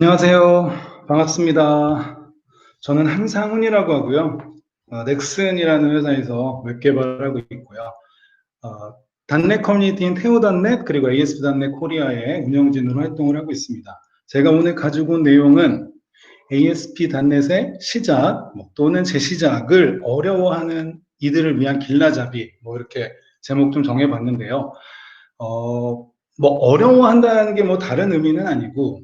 안녕하세요. 반갑습니다. 저는 한상훈이라고 하고요. 넥슨이라는 회사에서 웹 개발하고 있고요. 어, 단넷 커뮤니티인 테오단넷 그리고 ASP.NET 코리아의 운영진으로 활동을 하고 있습니다. 제가 오늘 가지고 온 내용은 ASP.NET의 시작 또는 재시작을 어려워하는 이들을 위한 길라잡이 이렇게 제목 좀 정해봤는데요. 어려워한다는 게 다른 의미는 아니고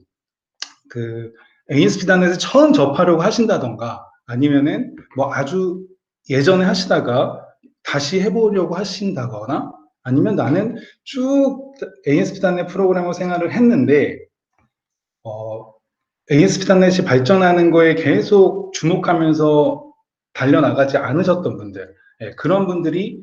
그 ASP.NET을 처음 접하려고 하신다던가 아니면은 아주 예전에 하시다가 다시 해보려고 하신다거나 아니면 나는 쭉 ASP.NET 프로그래머 생활을 했는데 ASP.NET이 발전하는 거에 계속 주목하면서 달려나가지 않으셨던 분들, 그런 분들이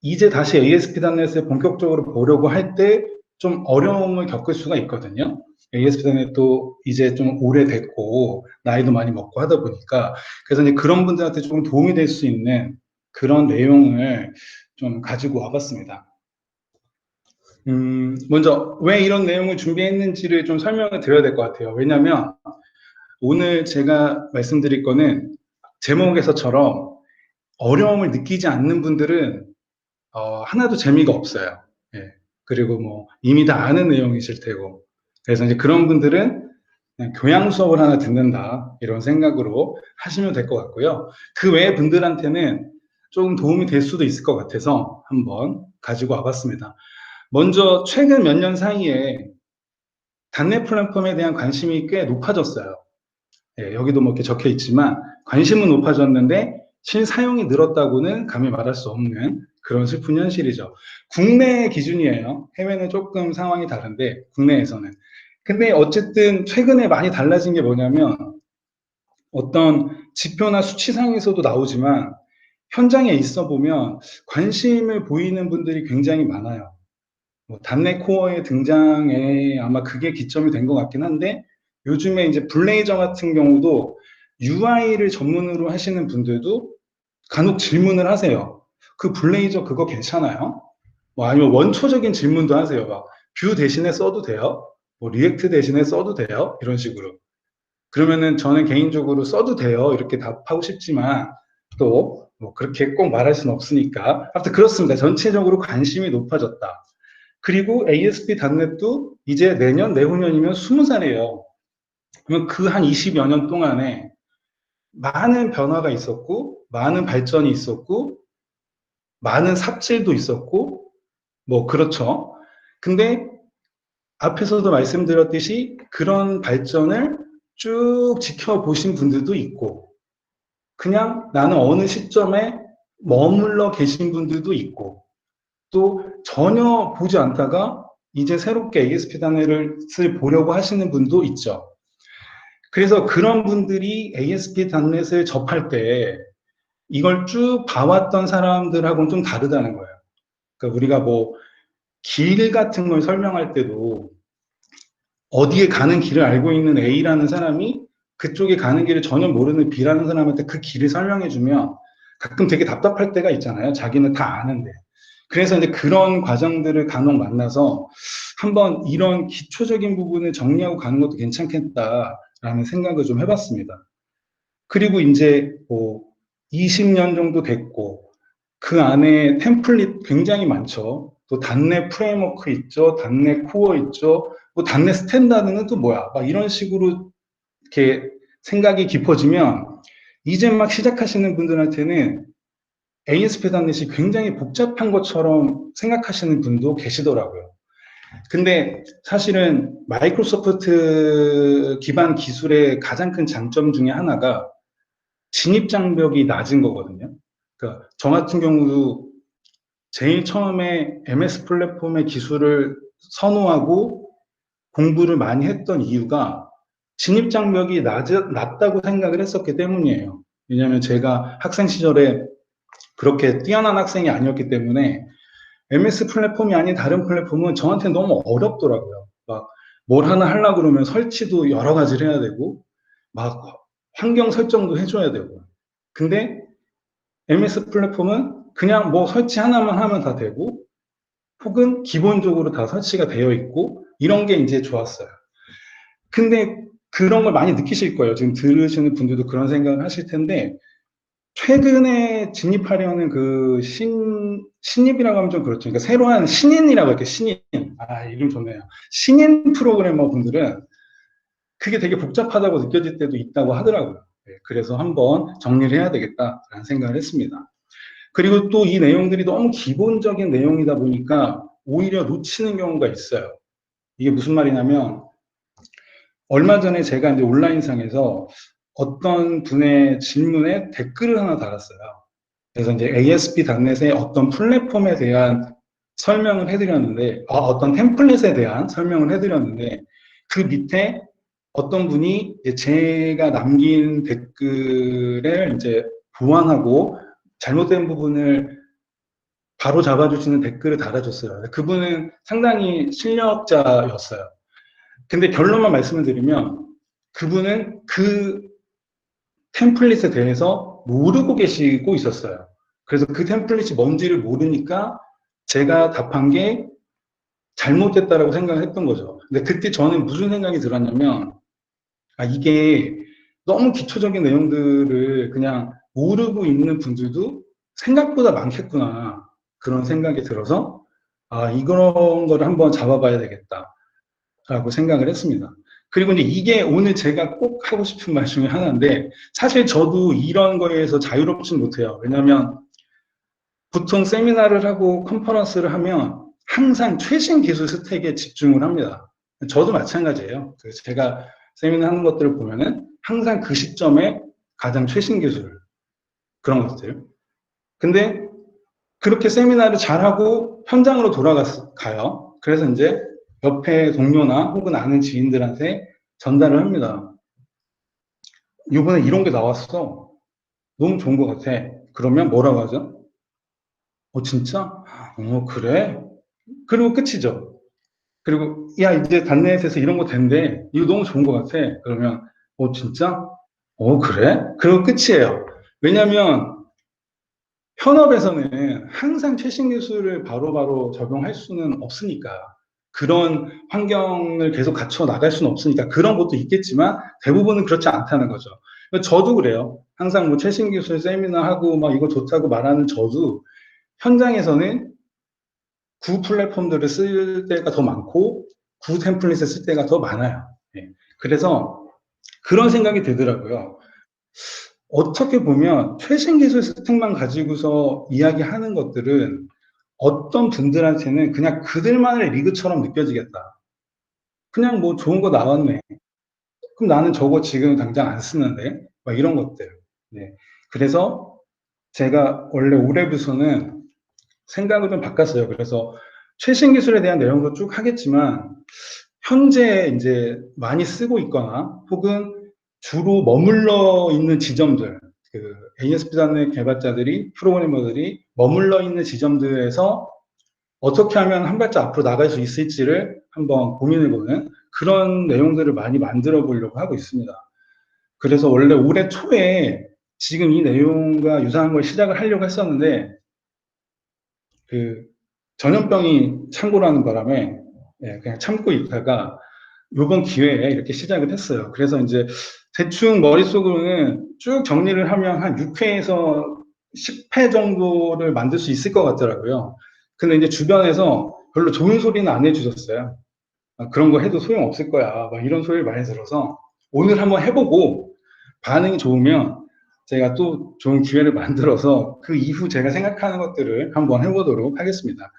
이제 다시 ASP.NET을 본격적으로 보려고 할 때 좀 어려움을 겪을 수가 있거든요. ASP.NET도 이제 좀 오래됐고 나이도 많이 먹고 하다 보니까 그래서 이제 그런 분들한테 조금 도움이 될 수 있는 그런 내용을 좀 가지고 와봤습니다. 먼저 왜 이런 내용을 준비했는지를 좀 설명을 드려야 될 것 같아요. 왜냐하면 오늘 제가 말씀드릴 거는 제목에서처럼 어려움을 느끼지 않는 분들은 하나도 재미가 없어요. 예. 그리고 이미 다 아는 내용이실 테고. 그래서 이제 그런 분들은 그냥 교양 수업을 하나 듣는다 이런 생각으로 하시면 될 것 같고요. 그 외의 분들한테는 조금 도움이 될 수도 있을 것 같아서 한번 가지고 와봤습니다. 먼저 최근 몇 년 사이에 단넷 플랫폼에 대한 관심이 꽤 높아졌어요. 예, 여기도 이렇게 적혀 있지만 관심은 높아졌는데 실사용이 늘었다고는 감히 말할 수 없는 그런 슬픈 현실이죠. 국내 기준이에요. 해외는 조금 상황이 다른데 국내에서는. 근데 어쨌든 최근에 많이 달라진 게 뭐냐면 어떤 지표나 수치상에서도 나오지만 현장에 있어 보면 관심을 보이는 분들이 굉장히 많아요. 단내 코어의 등장에 아마 그게 기점이 된 것 같긴 한데 요즘에 이제 블레이저 같은 경우도 UI를 전문으로 하시는 분들도 간혹 질문을 하세요. 그 블레이저 그거 괜찮아요? 아니면 원초적인 질문도 하세요. 뷰 대신에 써도 돼요? 리액트 대신에 써도 돼요? 이런 식으로. 그러면은 저는 개인적으로 써도 돼요. 이렇게 답하고 싶지만 또 그렇게 꼭 말할 수는 없으니까. 아무튼 그렇습니다. 전체적으로 관심이 높아졌다. 그리고 ASP.NET도 이제 내년, 내후년이면 20살이에요. 그러면 그 한 20여 년 동안에 많은 변화가 있었고, 많은 발전이 있었고, 많은 삽질도 있었고, 그렇죠. 근데 앞에서도 말씀드렸듯이 그런 발전을 쭉 지켜보신 분들도 있고, 그냥 나는 어느 시점에 머물러 계신 분들도 있고, 또 전혀 보지 않다가 이제 새롭게 ASP.NET을 보려고 하시는 분도 있죠. 그래서 그런 분들이 ASP.NET을 접할 때 이걸 쭉 봐왔던 사람들하고는 좀 다르다는 거예요. 그러니까 우리가 길 같은 걸 설명할 때도 어디에 가는 길을 알고 있는 A라는 사람이 그쪽에 가는 길을 전혀 모르는 B라는 사람한테 그 길을 설명해주면 가끔 되게 답답할 때가 있잖아요. 자기는 다 아는데. 그래서 이제 그런 과정들을 간혹 만나서 한번 이런 기초적인 부분을 정리하고 가는 것도 괜찮겠다라는 생각을 좀 해봤습니다. 그리고 이제 20년 정도 됐고 그 안에 템플릿 굉장히 많죠. 또 단넷 프레임워크 있죠. 단넷 코어 있죠. 단넷 스탠다드는 또 뭐야? 이런 식으로 이렇게 생각이 깊어지면 이제 막 시작하시는 분들한테는 ASP.NET이 굉장히 복잡한 것처럼 생각하시는 분도 계시더라고요. 근데 사실은 마이크로소프트 기반 기술의 가장 큰 장점 중에 하나가 진입 장벽이 낮은 거거든요. 그러니까 저 같은 경우도 제일 처음에 MS 플랫폼의 기술을 선호하고 공부를 많이 했던 이유가 진입 장벽이 낮다고 생각을 했었기 때문이에요. 왜냐하면 제가 학생 시절에 그렇게 뛰어난 학생이 아니었기 때문에 MS 플랫폼이 아닌 다른 플랫폼은 저한테 너무 어렵더라고요. 뭘 하나 하려고 그러면 설치도 여러 가지를 해야 되고, 막 환경 설정도 해줘야 되고. 근데 MS 플랫폼은 그냥 설치 하나만 하면 다 되고, 혹은 기본적으로 다 설치가 되어 있고, 이런 게 이제 좋았어요. 근데 그런 걸 많이 느끼실 거예요. 지금 들으시는 분들도 그런 생각을 하실 텐데, 최근에 진입하려는 그 신입이라고 하면 좀 그렇죠. 그러니까 새로운 신인이라고 할게요. 신인. 아, 이름 좋네요. 신인 프로그래머 분들은 그게 되게 복잡하다고 느껴질 때도 있다고 하더라고요. 네, 그래서 한번 정리를 해야 되겠다라는 생각을 했습니다. 그리고 또 이 내용들이 너무 기본적인 내용이다 보니까 오히려 놓치는 경우가 있어요. 이게 무슨 말이냐면, 얼마 전에 제가 이제 온라인상에서 어떤 분의 질문에 댓글을 하나 달았어요. 그래서 이제 ASP.NET의 어떤 플랫폼에 대한 설명을 해드렸는데, 어떤 템플릿에 대한 설명을 해드렸는데, 그 밑에 어떤 분이 이제 제가 남긴 댓글을 이제 보완하고 잘못된 부분을 바로 잡아주시는 댓글을 달아줬어요. 그분은 상당히 실력자였어요. 근데 결론만 말씀을 드리면 그분은 그 템플릿에 대해서 모르고 계시고 있었어요. 그래서 그 템플릿이 뭔지를 모르니까 제가 답한 게 잘못됐다라고 생각을 했던 거죠. 근데 그때 저는 무슨 생각이 들었냐면, 이게 너무 기초적인 내용들을 그냥 모르고 있는 분들도 생각보다 많겠구나. 그런 생각이 들어서, 이런 거를 한번 잡아봐야 되겠다라고 생각을 했습니다. 그리고 이제 이게 오늘 제가 꼭 하고 싶은 말 중에 하나인데, 사실 저도 이런 거에서 자유롭진 못해요. 왜냐하면 보통 세미나를 하고 컨퍼런스를 하면 항상 최신 기술 스택에 집중을 합니다. 저도 마찬가지예요. 그래서 제가 세미나 하는 것들을 보면은 항상 그 시점에 가장 최신 기술, 그런 것들. 근데 그렇게 세미나를 잘하고 현장으로 돌아가요. 그래서 이제 옆에 동료나 혹은 아는 지인들한테 전달을 합니다. 이번에 이런 게 나왔어. 너무 좋은 것 같아. 그러면 뭐라고 하죠? 진짜? 그래? 그리고 끝이죠. 그리고 야, 이제 단넷에서 이런 거 된대. 이거 너무 좋은 것 같아. 그러면 진짜? 그래? 그리고 끝이에요. 왜냐하면 현업에서는 항상 최신 기술을 바로바로 적용할 수는 없으니까, 그런 환경을 계속 갖춰 나갈 수는 없으니까, 그런 것도 있겠지만 대부분은 그렇지 않다는 거죠. 저도 그래요. 항상 뭐 최신 기술 세미나 하고 막 이거 좋다고 말하는 저도 현장에서는 구 플랫폼들을 쓸 때가 더 많고 구 템플릿을 쓸 때가 더 많아요. 예. 그래서 그런 생각이 들더라고요. 어떻게 보면 최신 기술 스택만 가지고서 이야기하는 것들은 어떤 분들한테는 그냥 그들만의 리그처럼 느껴지겠다. 그냥 뭐 좋은 거 나왔네. 그럼 나는 저거 지금 당장 안 쓰는데. 막 이런 것들. 네. 그래서 제가 원래 올해부터는 생각을 좀 바꿨어요. 그래서 최신 기술에 대한 내용도 쭉 하겠지만, 현재 이제 많이 쓰고 있거나 혹은 주로 머물러 있는 지점들, 그 ASP.NET 개발자들이, 프로그래머들이 머물러 있는 지점들에서 어떻게 하면 한 발짝 앞으로 나갈 수 있을지를 한번 고민해보는 그런 내용들을 많이 만들어 보려고 하고 있습니다. 그래서 원래 올해 초에 지금 이 내용과 유사한 걸 시작을 하려고 했었는데, 그 전염병이 창궐하는 바람에 그냥 참고 있다가 이번 기회에 이렇게 시작을 했어요. 그래서 이제 대충 머릿속으로는 쭉 정리를 하면 한 6회에서 10회 정도를 만들 수 있을 것 같더라고요. 근데 이제 주변에서 별로 좋은 소리는 안 해주셨어요. 그런 거 해도 소용없을 거야. 막 이런 소리를 많이 들어서 오늘 한번 해보고 반응이 좋으면 제가 또 좋은 기회를 만들어서 그 이후 제가 생각하는 것들을 한번 해보도록 하겠습니다.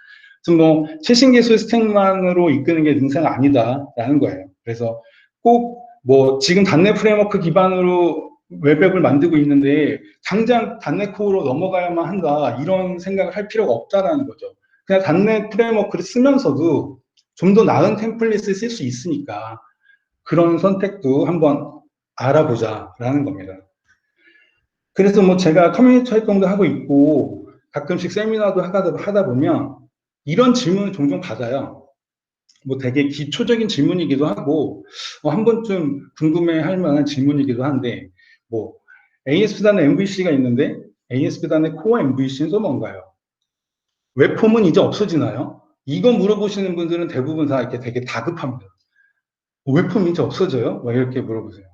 지금 뭐 최신 기술 스택만으로 이끄는 게 능사가 아니다라는 거예요. 그래서 꼭 뭐 지금 단넷 프레임워크 기반으로 웹앱을 만들고 있는데 당장 단넷 코어로 넘어가야만 한다, 이런 생각을 할 필요가 없다라는 거죠. 그냥 단넷 프레임워크를 쓰면서도 좀 더 나은 템플릿을 쓸 수 있으니까 그런 선택도 한번 알아보자라는 겁니다. 그래서 뭐 제가 커뮤니티 활동도 하고 있고 가끔씩 세미나도 하다 보면 이런 질문을 종종 받아요. 뭐 되게 기초적인 질문이기도 하고 한 번쯤 궁금해할 만한 질문이기도 한데, 뭐 ASP.NET MVC가 있는데 ASP.NET Core MVC는 또 뭔가요? 웹폼은 이제 없어지나요? 이거 물어보시는 분들은 대부분 다 이렇게 되게 다급합니다. 웹폼이 이제 없어져요? 막 이렇게 물어보세요.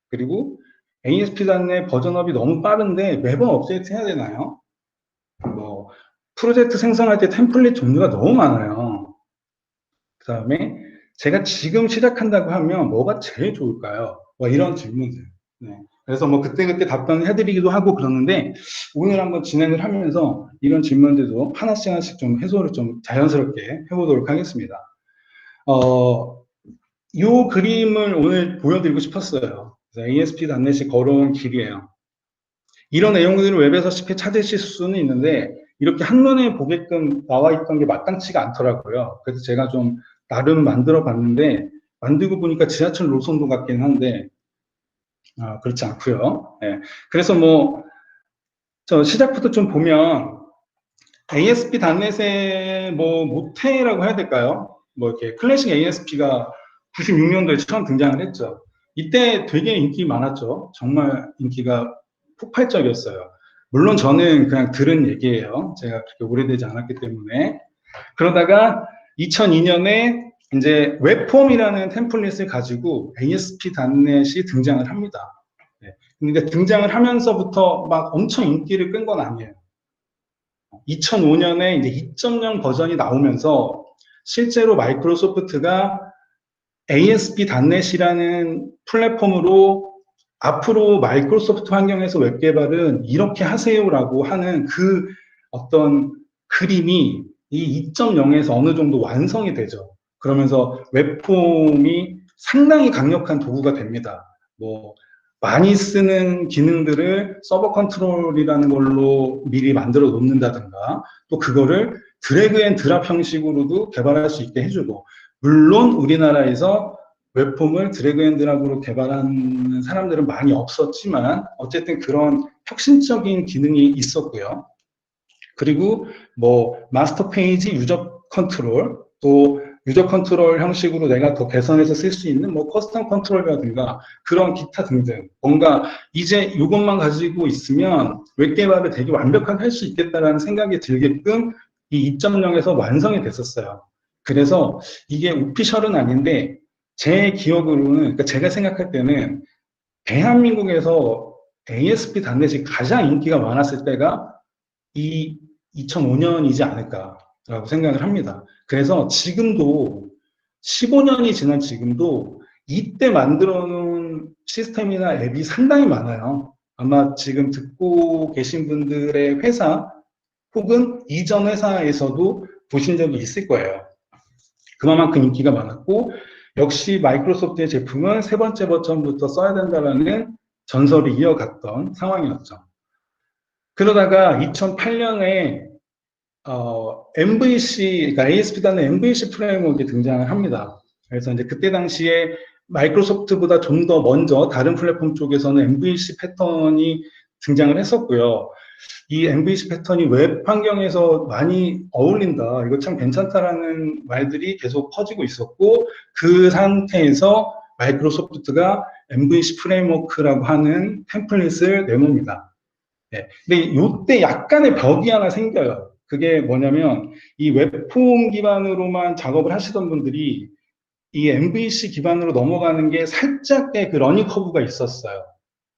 그리고 ASP.NET 버전업이 너무 빠른데 매번 업데이트 해야 되나요? 뭐 프로젝트 생성할 때 템플릿 종류가 너무 많아요. 그 다음에 제가 지금 시작한다고 하면 뭐가 제일 좋을까요? 뭐 이런 질문들. 네. 그래서 뭐 그때그때 답변을 해드리기도 하고 그러는데 오늘 한번 진행을 하면서 이런 질문들도 하나씩 하나씩 좀 해소를 좀 자연스럽게 해보도록 하겠습니다. 이 그림을 오늘 보여드리고 싶었어요. ASP.NET이 걸어온 길이에요. 이런 내용들을 웹에서 쉽게 찾으실 수는 있는데 이렇게 한눈에 보게끔 나와 있던 게 마땅치가 않더라고요. 그래서 제가 좀 나름 만들어 봤는데 만들고 보니까 지하철 노선도 같긴 한데 그렇지 않고요. 네. 그래서 뭐 저 시작부터 좀 보면 ASP.NET의 뭐 모태라고 해야 될까요? 뭐 이렇게 클래식 ASP가 96년도에 처음 등장을 했죠. 이때 되게 인기 많았죠. 정말 인기가 폭발적이었어요. 물론 저는 그냥 들은 얘기예요. 제가 그렇게 오래되지 않았기 때문에. 그러다가 2002년에 이제 웹폼이라는 템플릿을 가지고 ASP.NET이 등장을 합니다. 네. 근데 등장을 하면서부터 막 엄청 인기를 끈 건 아니에요. 2005년에 이제 2.0 버전이 나오면서 실제로 마이크로소프트가 ASP.NET이라는 플랫폼으로 앞으로 마이크로소프트 환경에서 웹 개발은 이렇게 하세요라고 하는 그 어떤 그림이 이 2.0에서 어느 정도 완성이 되죠. 그러면서 웹폼이 상당히 강력한 도구가 됩니다. 뭐 많이 쓰는 기능들을 서버 컨트롤이라는 걸로 미리 만들어 놓는다든가 또 그거를 드래그 앤 드랍 형식으로도 개발할 수 있게 해주고 물론 우리나라에서 웹폼을 드래그 앤 드랍으로 개발하는 사람들은 많이 없었지만 어쨌든 그런 혁신적인 기능이 있었고요. 그리고 뭐 마스터 페이지 유저 컨트롤 또 유저 컨트롤 형식으로 내가 더 개선해서 쓸 수 있는 뭐 커스텀 컨트롤이라든가 그런 기타 등등 뭔가 이제 이것만 가지고 있으면 웹 개발을 되게 완벽하게 할 수 있겠다라는 생각이 들게끔 이 2.0에서 완성이 됐었어요. 그래서 이게 오피셜은 아닌데 제 기억으로는 그러니까 제가 생각할 때는 대한민국에서 ASP.NET이 가장 인기가 많았을 때가 이 2005년이지 않을까라고 생각을 합니다. 그래서 지금도 15년이 지난 지금도 이때 만들어 놓은 시스템이나 앱이 상당히 많아요. 아마 지금 듣고 계신 분들의 회사 혹은 이전 회사에서도 보신 적이 있을 거예요. 그만큼 인기가 많았고 역시 마이크로소프트의 제품은 세 번째 버전부터 써야 된다는 전설을 이어갔던 상황이었죠. 그러다가 2008년에 MVC, 그러니까 ASP.NET MVC 프레임워크가 등장을 합니다. 그래서 이제 그때 당시에 마이크로소프트보다 좀 더 먼저 다른 플랫폼 쪽에서는 MVC 패턴이 등장을 했었고요. 이 MVC 패턴이 웹 환경에서 많이 어울린다, 이거 참 괜찮다라는 말들이 계속 퍼지고 있었고, 그 상태에서 마이크로소프트가 MVC 프레임워크라고 하는 템플릿을 내놓습니다. 네. 근데 이때 약간의 벽이 하나 생겨요. 그게 뭐냐면 이 웹폼 기반으로만 작업을 하시던 분들이 이 MVC 기반으로 넘어가는 게 살짝의 그 러닝 커브가 있었어요.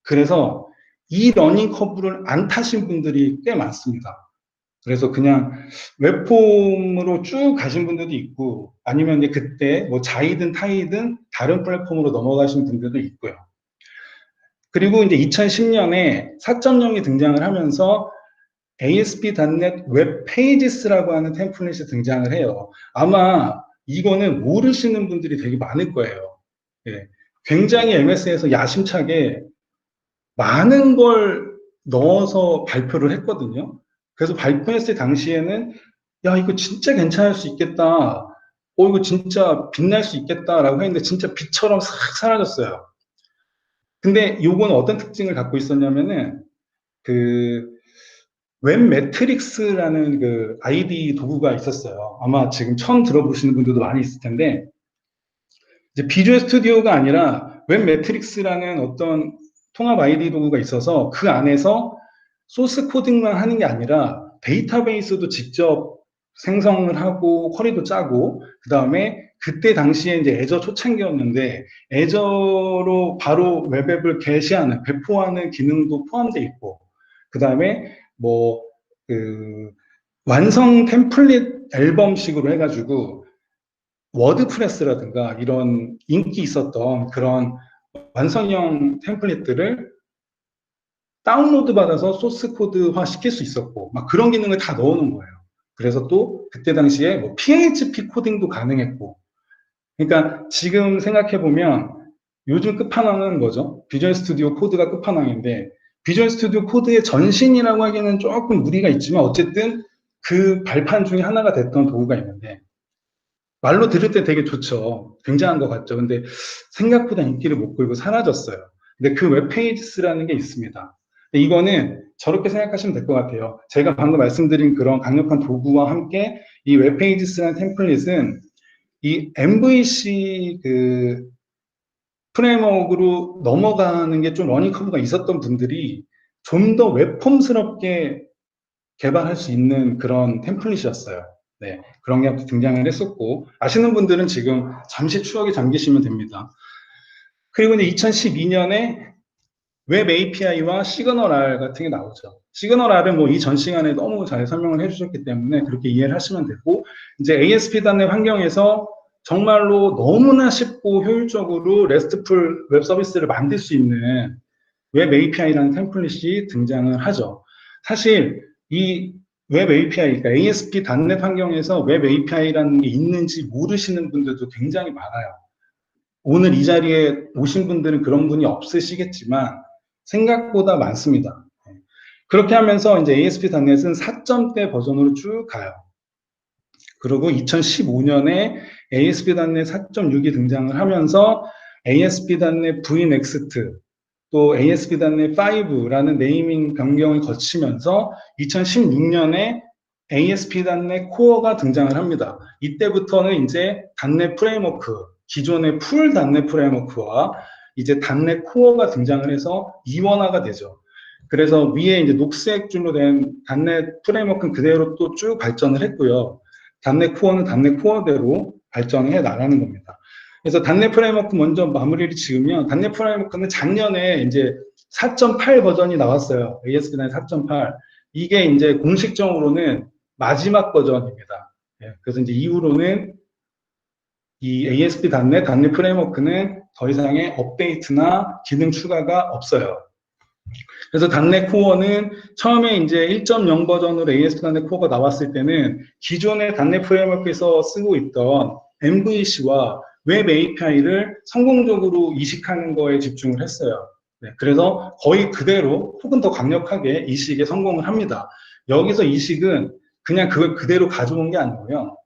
그래서 이 러닝 커브를 안 타신 분들이 꽤 많습니다. 그래서 그냥 웹폼으로 쭉 가신 분들도 있고 아니면 이제 그때 뭐 자이든 타이든 다른 플랫폼으로 넘어가신 분들도 있고요. 그리고 이제 2010년에 4.0이 등장을 하면서 ASP.NET 웹 페이지스라고 하는 템플릿이 등장을 해요. 아마 이거는 모르시는 분들이 되게 많을 거예요. 예. 굉장히 MS에서 야심차게 많은 걸 넣어서 발표를 했거든요. 그래서 발표했을 당시에는 야, 이거 진짜 괜찮을 수 있겠다. 이거 진짜 빛날 수 있겠다라고 했는데 진짜 빛처럼 싹 사라졌어요. 근데 요거는 어떤 특징을 갖고 있었냐면은 그 웹 매트릭스라는 그 아이디 도구가 있었어요. 아마 지금 처음 들어보시는 분들도 많이 있을 텐데, 이제 비주얼 스튜디오가 아니라 웹 매트릭스라는 어떤 통합 아이디 도구가 있어서 그 안에서 소스 코딩만 하는 게 아니라 데이터베이스도 직접 생성을 하고 쿼리도 짜고 그 다음에 그때 당시에 이제 애저 초창기였는데 애저로 바로 웹앱을 게시하는, 배포하는 기능도 포함되어 있고, 그 다음에 뭐 그 완성 템플릿 앨범식으로 해가지고 워드프레스라든가 이런 인기 있었던 그런 완성형 템플릿들을 다운로드 받아서 소스 코드화 시킬 수 있었고, 막 그런 기능을 다 넣어놓은 거예요. 그래서 또 그때 당시에 뭐 PHP 코딩도 가능했고, 그러니까 지금 생각해 보면 요즘 끝판왕은 뭐죠? 비주얼 스튜디오 코드가 끝판왕인데, 비주얼 스튜디오 코드의 전신이라고 하기에는 조금 무리가 있지만 어쨌든 그 발판 중에 하나가 됐던 도구가 있는데, 말로 들을 때 되게 좋죠. 굉장한 것 같죠. 근데 생각보다 인기를 못 끌고 사라졌어요. 근데 그 웹페이지스라는 게 있습니다. 이거는 저렇게 생각하시면 될 것 같아요. 제가 방금 말씀드린 그런 강력한 도구와 함께 이 웹페이지스라는 템플릿은 이 MVC 그 프레임워크로 넘어가는 게 좀 러닝 커브가 있었던 분들이 좀 더 웹폼스럽게 개발할 수 있는 그런 템플릿이었어요. 네, 그런 게 등장을 했었고, 아시는 분들은 지금 잠시 추억에 잠기시면 됩니다. 그리고 이제 2012년에 웹 API와 시그널 R 같은 게 나오죠. 시그널 R은 뭐 이 전 시간에 너무 잘 설명을 해주셨기 때문에 그렇게 이해를 하시면 되고, 이제 ASP.NET 환경에서 정말로 너무나 쉽고 효율적으로 RESTful 웹 서비스를 만들 수 있는 웹 API라는 템플릿이 등장을 하죠. 사실 이 웹 API, 그러니까 ASP.NET 환경에서 웹 API라는 게 있는지 모르시는 분들도 굉장히 많아요. 오늘 이 자리에 오신 분들은 그런 분이 없으시겠지만 생각보다 많습니다. 그렇게 하면서 이제 ASP.NET은 4점대 버전으로 쭉 가요. 그리고 2015년에 ASP.NET 4.6이 등장을 하면서 ASP.NET VNext, 또 ASP.NET 5라는 네이밍 변경을 거치면서 2016년에 ASP.NET Core가 등장을 합니다. 이때부터는 이제 .NET 프레임워크, 기존의 풀 .NET 프레임워크와 이제 .NET Core가 등장을 해서 이원화가 되죠. 그래서 위에 이제 녹색 줄로 된 .NET 프레임워크는 그대로 또 쭉 발전을 했고요. .NET Core는 .NET Core대로 발전해 나가는 겁니다. 그래서 .NET 프레임워크 먼저 마무리를 지으면, .NET 프레임워크는 작년에 이제 4.8 버전이 나왔어요. ASP.NET 4.8. 이게 이제 공식적으로는 마지막 버전입니다. 예, 그래서 이제 이후로는 이 ASP.NET, .NET 프레임워크는 더 이상의 업데이트나 기능 추가가 없어요. 그래서 .NET 코어는 처음에 이제 1.0 버전으로 ASP.NET 코어가 나왔을 때는 기존의 .NET 프레임워크에서 쓰고 있던 MVC와 웹 API를 성공적으로 이식하는 거에 집중을 했어요. 네, 그래서 거의 그대로 혹은 더 강력하게 이식에 성공을 합니다. 여기서 이식은 그냥 그걸 그대로 가져온 게 아니고요.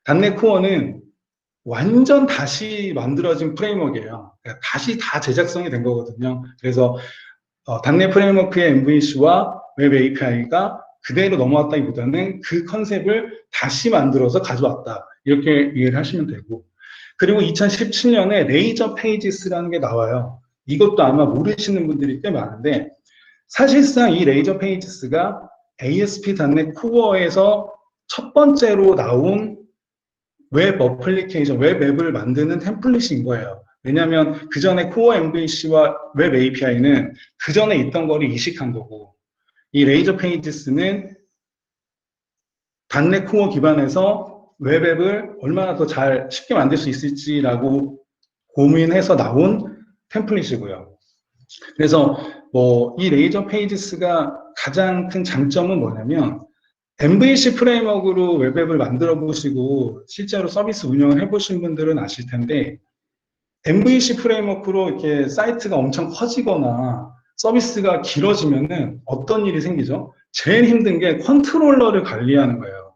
.NET 코어는 완전 다시 만들어진 프레임워크예요. 그러니까 다시 다 재작성이 된 거거든요. 그래서 .NET 프레임워크의 MVC와 웹 API가 그대로 넘어왔다기보다는 그 컨셉을 다시 만들어서 가져왔다. 이렇게 이해를 하시면 되고. 그리고 2017년에 레이저 페이지스라는 게 나와요. 이것도 아마 모르시는 분들이 꽤 많은데, 사실상 이 레이저 페이지스가 ASP.NET Core에서 첫 번째로 나온 웹 어플리케이션, 웹 앱을 만드는 템플릿인 거예요. 왜냐하면 그 전에 코어 MVC와 웹 API는 그 전에 있던 거를 이식한 거고, 이 레이저 페이지스는 .NET 코어 기반에서 웹 앱을 얼마나 더 잘 쉽게 만들 수 있을지라고 고민해서 나온 템플릿이고요. 그래서 뭐 이 레이저 페이지스가 가장 큰 장점은 뭐냐면, MVC 프레임워크로 웹앱을 만들어 보시고 실제로 서비스 운영을 해보신 분들은 아실 텐데, MVC 프레임워크로 이렇게 사이트가 엄청 커지거나 서비스가 길어지면은 어떤 일이 생기죠? 제일 힘든 게 컨트롤러를 관리하는 거예요.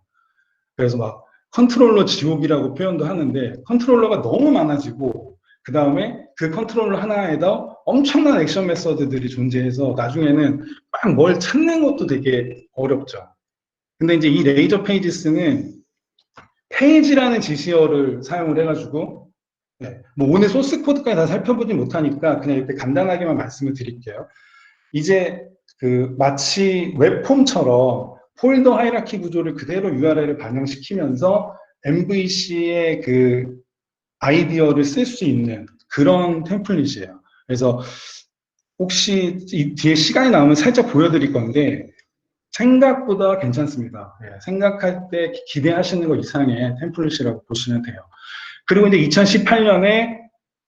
그래서 막 컨트롤러 지옥이라고 표현도 하는데, 컨트롤러가 너무 많아지고 그 다음에 그 컨트롤러 하나에다 엄청난 액션 메서드들이 존재해서 나중에는 막 뭘 찾는 것도 되게 어렵죠. 근데 이제 이 레이저 페이지스는 페이지라는 지시어를 사용을 해가지고, 네, 뭐 오늘 소스 코드까지 다 살펴보지 못하니까 그냥 이렇게 간단하게만 말씀을 드릴게요. 이제 그 마치 웹폼처럼 폴더 하이라키 구조를 그대로 URL을 반영시키면서 MVC의 그 아이디어를 쓸 수 있는 그런 템플릿이에요. 그래서 혹시 이 뒤에 시간이 나오면 살짝 보여드릴 건데 생각보다 괜찮습니다. 예, 생각할 때 기대하시는 것 이상의 템플릿이라고 보시면 돼요. 그리고 이제 2018년에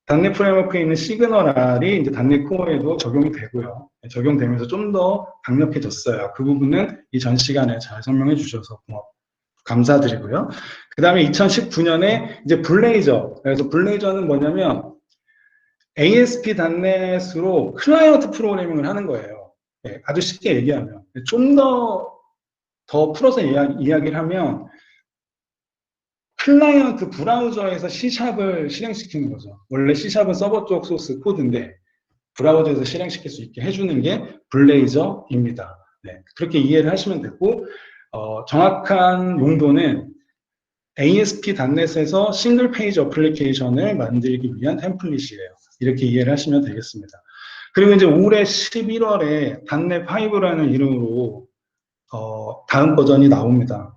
단넷 프레임워크에 있는 시그널이 이제 단넷 코어에도 적용이 되고요. 적용되면서 좀 더 강력해졌어요. 그 부분은 이 전 시간에 잘 설명해 주셔서 감사드리고요. 그 다음에 2019년에 이제 블레이저. 그래서 블레이저는 뭐냐면 ASP.NET으로 클라이언트 프로그래밍을 하는 거예요. 네, 아주 쉽게 얘기하면. 좀 더 풀어서 이야기를 하면 클라이언트 브라우저에서 C샵을 실행시키는 거죠. 원래 C샵은 서버 쪽 소스 코드인데 브라우저에서 실행시킬 수 있게 해주는 게 블레이저입니다. 네, 그렇게 이해를 하시면 되고 정확한 용도는 ASP.NET에서 싱글 페이지 어플리케이션을 만들기 위한 템플릿이에요. 이렇게 이해를 하시면 되겠습니다. 그리고 이제 올해 11월에 .NET 5라는 이름으로 다음 버전이 나옵니다.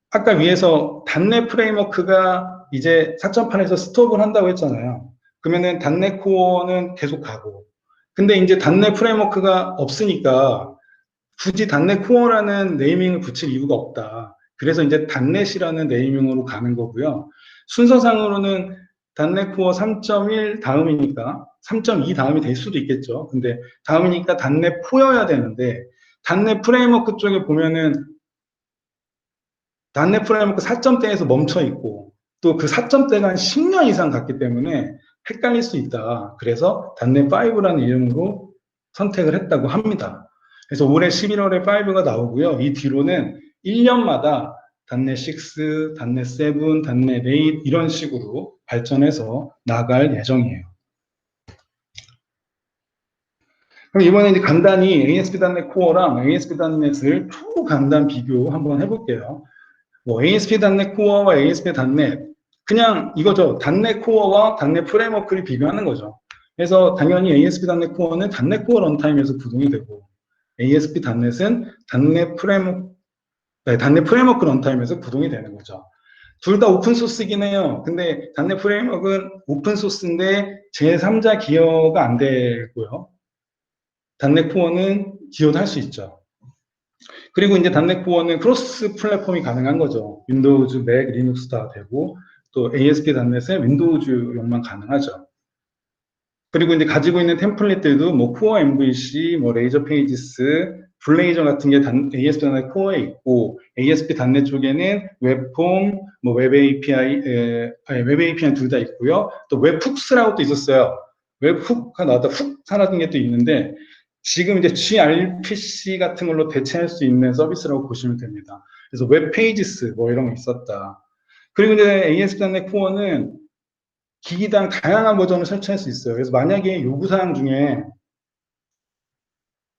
아까 위에서 .NET 프레임워크가 이제 4.8에서 스톱을 한다고 했잖아요. 그러면은 .NET 코어는 계속 가고. 근데 이제 .NET 프레임워크가 없으니까 굳이 .NET 코어라는 네이밍을 붙일 이유가 없다. 그래서 이제 .NET이라는 네이밍으로 가는 거고요. 순서상으로는 .NET 코어 3.1 다음이니까 3.2 다음이 될 수도 있겠죠. 근데 다음이니까 .NET 4여야 되는데 .NET 프레임워크 쪽에 보면은 .NET 프레임워크 4점대에서 멈춰 있고 또 그 4점대가 한 10년 이상 갔기 때문에 헷갈릴 수 있다. 그래서 .NET 5라는 이름으로 선택을 했다고 합니다. 그래서 올해 11월에 5가 나오고요. 이 뒤로는 1년마다 .NET 6, .NET 7, .NET 8 이런 식으로 발전해서 나갈 예정이에요. 그럼 이번에 이제 간단히 ASP.NET Core랑 ASP.NET을 초간단 비교 한번 해볼게요. 뭐 ASP.NET Core와 ASP.NET 그냥 이거죠. .NET Core와 .NET 프레임워크를 비교하는 거죠. 그래서 당연히 ASP.NET Core는 .NET Core 런타임에서 구동이 되고 ASP.NET은 .NET 프레임워크, .NET 프레임워크 런타임에서 구동이 되는 거죠. 둘 다 오픈 소스이긴 해요. 근데 .NET 프레임워크는 오픈 소스인데 제3자 기여가 안 되고요. .NET Core는 기여도 할 수 있죠. 그리고 이제 .NET 코어는 크로스 플랫폼이 가능한 거죠. 윈도우즈, 맥, 리눅스 다 되고 또 ASP.NET에 윈도우즈용만 가능하죠. 그리고 이제 가지고 있는 템플릿들도 뭐 코어 MVC, 뭐 레이저 페이지스, 블레이저 같은 게 ASP.NET 코어에 있고 ASP.NET 쪽에는 웹폼, 뭐 웹 API, 웹 API 둘 다 있고요. 또 웹훅스라고 또 있었어요. 웹훅가 나왔다 훅 사라진 게 또 있는데 지금 이제 gRPC 같은 걸로 대체할 수 있는 서비스라고 보시면 됩니다. 그래서 웹 페이지스 뭐 이런 거 있었다. 그리고 이제 ASP.NET 코어는 기기당 다양한 버전을 설치할 수 있어요. 그래서 만약에 요구사항 중에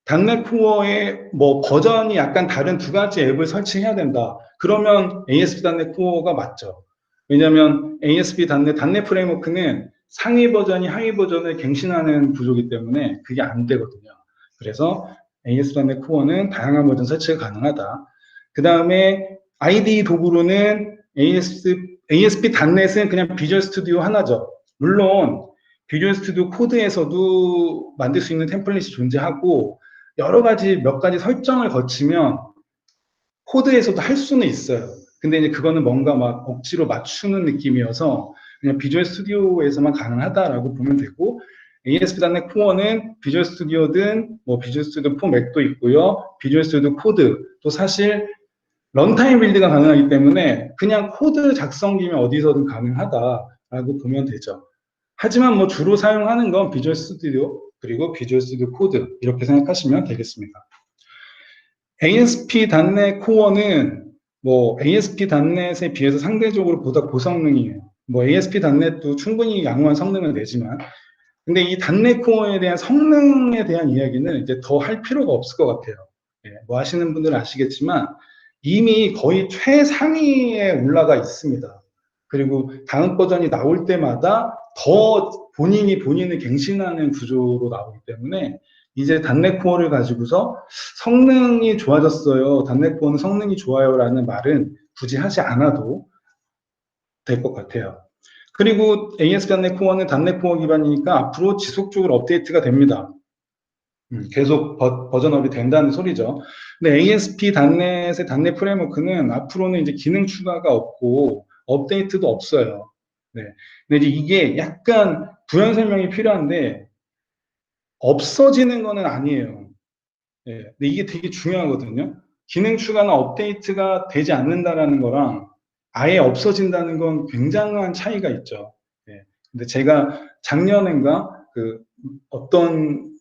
.NET 코어의 뭐 버전이 약간 다른 두 가지 앱을 설치해야 된다. 그러면 ASP.NET 코어가 맞죠. 왜냐하면 ASP.NET, .NET 프레임워크는 상위 버전이 하위 버전을 갱신하는 구조이기 때문에 그게 안 되거든요. 그래서 ASP.NET 코어는 다양한 버전 설치가 가능하다. 그 다음에 IDE 도구로는 ASP.NET은 그냥 비주얼 스튜디오 하나죠. 물론 비주얼 스튜디오 코드에서도 만들 수 있는 템플릿이 존재하고 여러 가지 몇 가지 설정을 거치면 코드에서도 할 수는 있어요. 근데 이제 그거는 뭔가 막 억지로 맞추는 느낌이어서 그냥 비주얼 스튜디오에서만 가능하다라고 보면 되고 ASP.NET 코어는 비주얼 스튜디오든 뭐 비주얼 스튜디오 4 맥도 있고요. 비주얼 스튜디오 코드 또 사실 런타임 빌드가 가능하기 때문에 그냥 코드 작성기면 어디서든 가능하다라고 보면 되죠. 하지만 뭐 주로 사용하는 건 비주얼 스튜디오 그리고 비주얼 스튜디오 코드 이렇게 생각하시면 되겠습니다. ASP.NET 코어는 뭐 ASP.NET에 비해서 상대적으로 보다 고성능이에요. 뭐 ASP.NET도 충분히 양호한 성능을 내지만 근데 이 .NET 코어에 대한 성능에 대한 이야기는 이제 더 할 필요가 없을 것 같아요. 예, 뭐 하시는 분들은 아시겠지만 이미 거의 최상위에 올라가 있습니다. 그리고 다음 버전이 나올 때마다 더 본인을 갱신하는 구조로 나오기 때문에 이제 .NET 코어를 가지고서 성능이 좋아졌어요. .NET 코어는 성능이 좋아요라는 말은 굳이 하지 않아도 될 것 같아요. 그리고 ASP.NET 코어는 .NET 코어 기반이니까 앞으로 지속적으로 업데이트가 됩니다. 계속 버전업이 된다는 소리죠. 근데 ASP.NET의 .NET 프레임워크는 앞으로는 이제 기능 추가가 없고 업데이트도 없어요. 네. 근데 이제 이게 약간 부연 설명이 필요한데 없어지는 거는 아니에요. 네. 근데 이게 되게 중요하거든요. 기능 추가나 업데이트가 되지 않는다라는 거랑 아예 없어진다는 건 굉장한 차이가 있죠. 네. 근데 제가 작년인가 그 어떤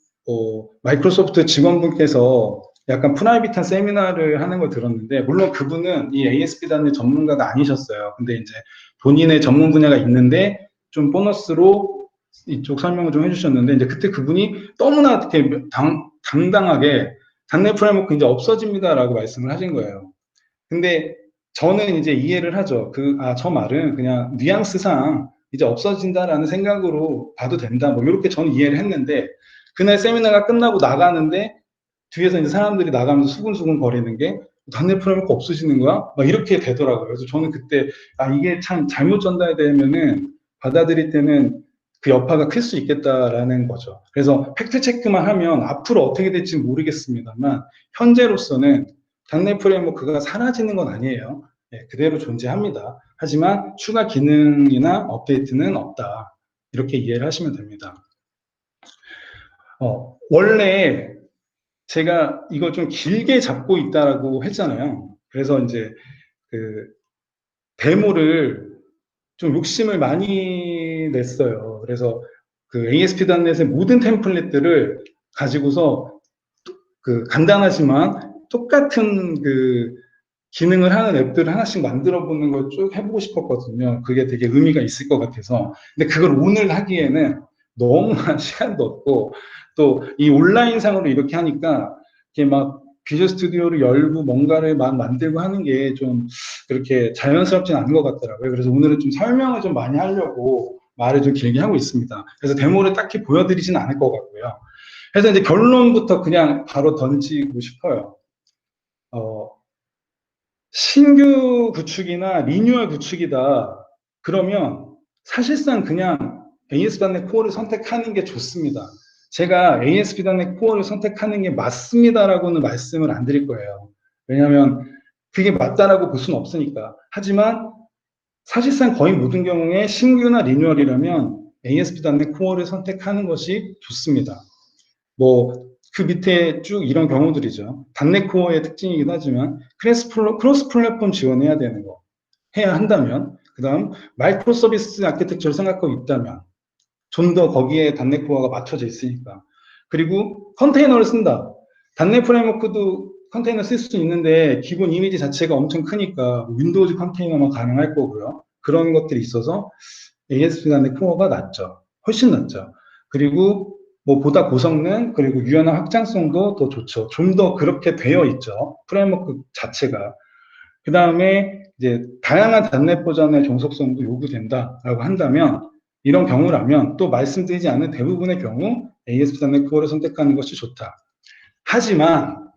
마이크로소프트 직원분께서 약간 프라이빗한 세미나를 하는 걸 들었는데, 물론 그분은 이 ASP.NET 전문가가 아니셨어요. 근데 이제 본인의 전문 분야가 있는데 좀 보너스로 이쪽 설명을 좀 해주셨는데, 이제 그때 그분이 너무나 이렇게 당당하게 .NET 프레임워크 이제 없어집니다라고 말씀을 하신 거예요. 근데 저는 이제 이해를 하죠. 저 말은 그냥 뉘앙스상 이제 없어진다라는 생각으로 봐도 된다. 뭐 이렇게 저는 이해를 했는데, 그날 세미나가 끝나고 나가는데 뒤에서 이제 사람들이 나가면서 수근수근 거리는 게 .NET 프레임워크 없어지는 거야? 막 이렇게 되더라고요. 그래서 저는 그때 이게 참 잘못 전달되면은 받아들일 때는 그 여파가 클 수 있겠다라는 거죠. 그래서 팩트 체크만 하면 앞으로 어떻게 될지 모르겠습니다만 현재로서는 .NET 프레임워크가 사라지는 건 아니에요. 네, 그대로 존재합니다. 하지만 추가 기능이나 업데이트는 없다. 이렇게 이해를 하시면 됩니다. 원래 제가 이거 좀 길게 잡고 있다라고 했잖아요. 그래서 이제 그 데모를 좀 욕심을 많이 냈어요. 그래서 그 ASP.NET의 모든 템플릿들을 가지고서 그 간단하지만 똑같은 그 기능을 하는 앱들을 하나씩 만들어 보는 걸 쭉 해보고 싶었거든요. 그게 되게 의미가 있을 것 같아서. 근데 그걸 오늘 하기에는 너무나 시간도 없고, 또 이 온라인상으로 이렇게 하니까 이렇게 막 비주얼 스튜디오를 열고 뭔가를 막 만들고 하는 게 좀 그렇게 자연스럽진 않은 것 같더라고요. 그래서 오늘은 좀 설명을 좀 많이 하려고 말을 좀 길게 하고 있습니다. 그래서 데모를 딱히 보여드리진 않을 것 같고요. 그래서 이제 결론부터 그냥 바로 던지고 싶어요. 어, 신규 구축이나 리뉴얼 구축이다. 그러면 사실상 그냥 ASP.NET 코어를 선택하는 게 좋습니다. 제가 ASP.NET 코어를 선택하는 게 맞습니다라고는 말씀을 안 드릴 거예요. 왜냐하면 그게 맞다라고 볼 수는 없으니까. 하지만 사실상 거의 모든 경우에 신규나 리뉴얼이라면 ASP.NET 코어를 선택하는 것이 좋습니다. 뭐 그 밑에 쭉 이런 경우들이죠. .NET 코어의 특징이긴 하지만 크로스 플랫폼 지원해야 되는 거 해야 한다면, 그 다음 마이크로 서비스 아키텍처를 생각하고 있다면 좀 더 거기에 .NET 코어가 맞춰져 있으니까. 그리고 컨테이너를 쓴다. .NET 프레임워크도 컨테이너 쓸 수 있는데 기본 이미지 자체가 엄청 크니까 윈도우즈 컨테이너만 가능할 거고요. 그런 것들이 있어서 ASP.NET 코어가 낫죠. 훨씬 낫죠. 그리고 뭐 보다 고성능 그리고 유연한 확장성도 더 좋죠. 좀 더 그렇게 되어 있죠. 프레임워크 자체가. 그 다음에 이제 다양한 .NET 버전의 종속성도 요구된다라고 한다면, 이런 경우라면 또 말씀드리지 않은 대부분의 경우 ASP.NET 코어를 선택하는 것이 좋다. 하지만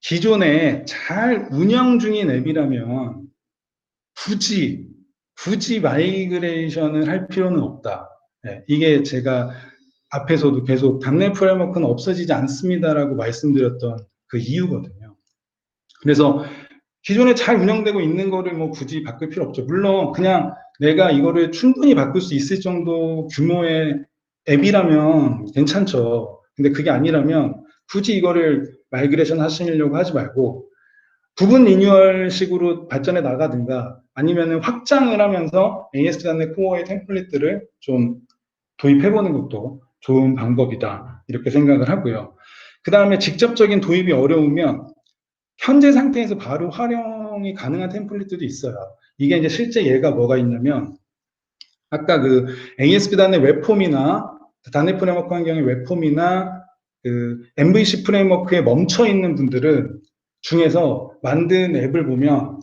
기존에 잘 운영 중인 앱이라면 굳이 마이그레이션을 할 필요는 없다. 네, 이게 제가 앞에서도 계속 .NET 프레임워크는 없어지지 않습니다라고 말씀드렸던 그 이유거든요. 그래서 기존에 잘 운영되고 있는 거를 뭐 굳이 바꿀 필요 없죠. 물론 그냥 내가 이거를 충분히 바꿀 수 있을 정도 규모의 앱이라면 괜찮죠. 근데 그게 아니라면 굳이 이거를 마이그레이션 하시려고 하지 말고 부분 리뉴얼식으로 발전해 나가든가 아니면은 확장을 하면서 ASP.NET 코어의 템플릿들을 좀 도입해보는 것도 좋은 방법이다. 이렇게 생각을 하고요. 그 다음에 직접적인 도입이 어려우면 현재 상태에서 바로 활용이 가능한 템플릿들도 있어요. 이게 이제 실제 예가 뭐가 있냐면, 아까 그 ASP.NET 웹폼이나 .NET 프레임워크 환경의 웹폼이나 그 MVC 프레임워크에 멈춰 있는 분들은 중에서 만든 앱을 보면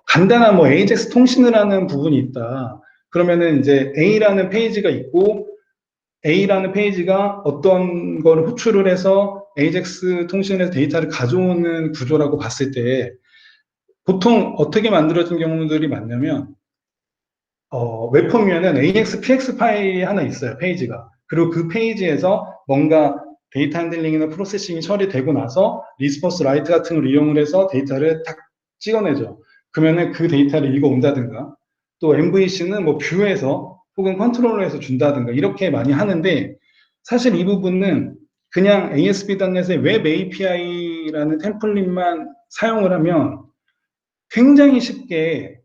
간단한 뭐 AJAX 통신을 하는 부분이 있다. 그러면은 이제 A라는 페이지가 있고 A라는 페이지가 어떤 걸 호출을 해서 AJAX 통신에서 데이터를 가져오는 구조라고 봤을 때 보통 어떻게 만들어진 경우들이 많냐면, 웹폼이면은 AX, PX 파일이 하나 있어요, 페이지가. 그리고 그 페이지에서 뭔가 데이터 핸들링이나 프로세싱이 처리되고 나서 리스폰스 라이트 같은 걸 이용을 해서 데이터를 탁 찍어내죠. 그러면은 그 데이터를 읽어온다든가, 또 MVC는 뭐 뷰에서 혹은 컨트롤러에서 준다든가, 이렇게 많이 하는데, 사실 이 부분은 그냥 ASP.NET의 웹 API라는 템플릿만 사용을 하면 굉장히 쉽게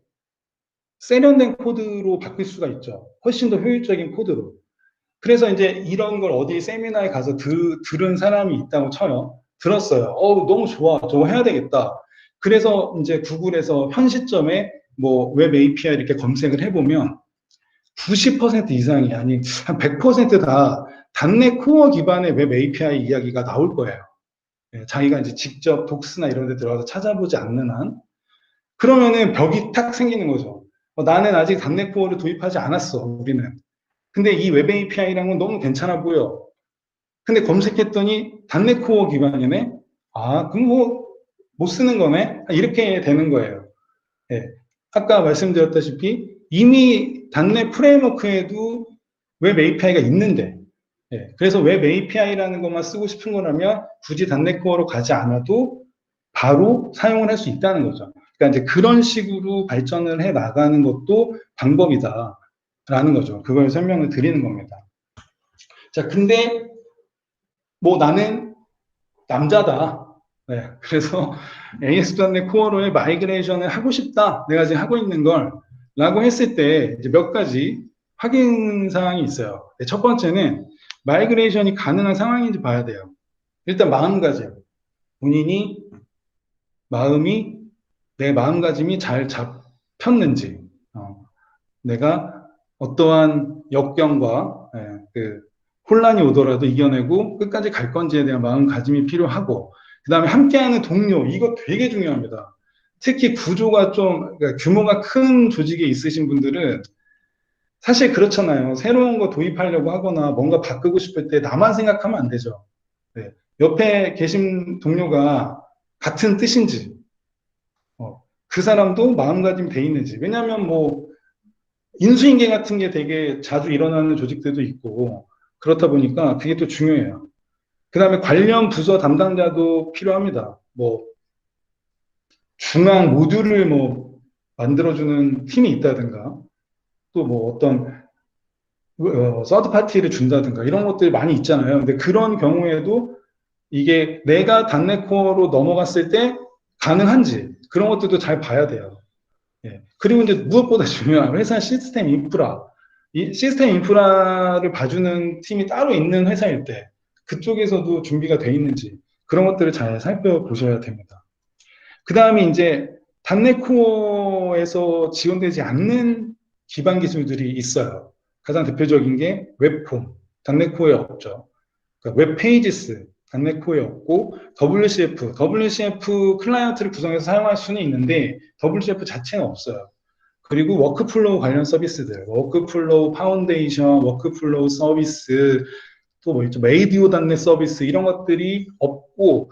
세련된 코드로 바뀔 수가 있죠. 훨씬 더 효율적인 코드로. 그래서 이제 이런 걸 어디 세미나에 가서 들은 사람이 있다고 쳐요. 들었어요. 너무 좋아. 저거 해야 되겠다. 그래서 이제 구글에서 현 시점에 뭐 웹 API 이렇게 검색을 해보면 90% 이상이, 아니 한 100%다 단넷 코어 기반의 웹 API 이야기가 나올 거예요. 예, 자기가 이제 직접 독스나 이런 데 들어가서 찾아보지 않는 한. 그러면은 벽이 탁 생기는 거죠. 나는 아직 단넷 코어를 도입하지 않았어, 우리는. 근데 이 웹 API랑은 너무 괜찮아 보여. 근데 검색했더니 단넷 코어 기반이네? 아, 그럼 뭐, 못 쓰는 거네? 이렇게 되는 거예요. 예. 아까 말씀드렸다시피 이미 단넷 프레임워크에도 웹 API가 있는데, 예. 그래서 웹 API라는 것만 쓰고 싶은 거라면 굳이 단넷 코어로 가지 않아도 바로 사용을 할 수 있다는 거죠. 그러니까 이제 그런 식으로 발전을 해 나가는 것도 방법이다라는 거죠. 그걸 설명을 드리는 겁니다. 자, 근데 뭐 나는 남자다. 네, 그래서 AS.NET 코어로의 마이그레이션을 하고 싶다. 내가 지금 하고 있는 걸 라고 했을 때 이제 몇 가지 확인 사항이 있어요. 네, 첫 번째는 마이그레이션이 가능한 상황인지 봐야 돼요. 일단 마음가짐. 본인이 마음이 내 마음가짐이 잘 잡혔는지, 내가 어떠한 역경과 그 혼란이 오더라도 이겨내고 끝까지 갈 건지에 대한 마음가짐이 필요하고, 그 다음에 함께하는 동료, 이거 되게 중요합니다. 특히 구조가 좀, 그러니까 규모가 큰 조직에 있으신 분들은 사실 그렇잖아요. 새로운 거 도입하려고 하거나 뭔가 바꾸고 싶을 때 나만 생각하면 안 되죠. 네. 옆에 계신 동료가 같은 뜻인지, 그 사람도 마음가짐이 돼 있는지. 왜냐하면 뭐 인수인계 같은 게 되게 자주 일어나는 조직들도 있고 그렇다 보니까 그게 또 중요해요. 그 다음에 관련 부서 담당자도 필요합니다. 뭐 중앙 모듈을 뭐 만들어주는 팀이 있다든가, 또 뭐 어떤 서드 파티를 준다든가, 이런 것들이 많이 있잖아요. 근데 그런 경우에도 이게 내가 단넷 코어로 넘어갔을 때 가능한지, 그런 것들도 잘 봐야 돼요. 예. 그리고 이제 무엇보다 중요한 회사 시스템 인프라. 이 시스템 인프라를 봐주는 팀이 따로 있는 회사일 때 그쪽에서도 준비가 돼 있는지, 그런 것들을 잘 살펴보셔야 됩니다. 그 다음에 이제 단넷 코어에서 지원되지 않는 기반 기술들이 있어요. 가장 대표적인 게 웹폼, 단넷 코어에 없죠. 그러니까 웹 페이지스, 단넷 코어에 없고, WCF 클라이언트를 구성해서 사용할 수는 있는데 WCF 자체는 없어요. 그리고 워크플로우 관련 서비스들, 워크플로우 파운데이션, 워크플로우 서비스, 또 뭐 있죠, 메이디오.넷 서비스, 이런 것들이 없고,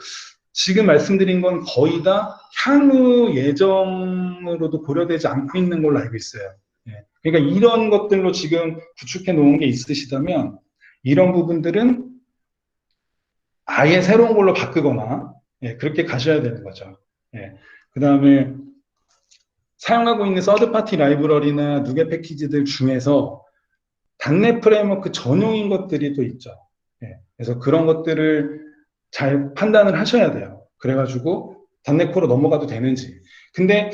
지금 말씀드린 건 거의 다 향후 예정으로도 고려되지 않고 있는 걸로 알고 있어요. 예. 그러니까 이런 것들로 지금 구축해 놓은 게 있으시다면 이런 부분들은 아예 새로운 걸로 바꾸거나, 예, 그렇게 가셔야 되는 거죠. 예. 그 다음에 사용하고 있는 서드파티 라이브러리나 누계 패키지들 중에서 단넷 프레임워크 전용인 것들이 또 있죠. 예. 그래서 그런 것들을 잘 판단을 하셔야 돼요. 그래가지고 단넷 코로 넘어가도 되는지. 근데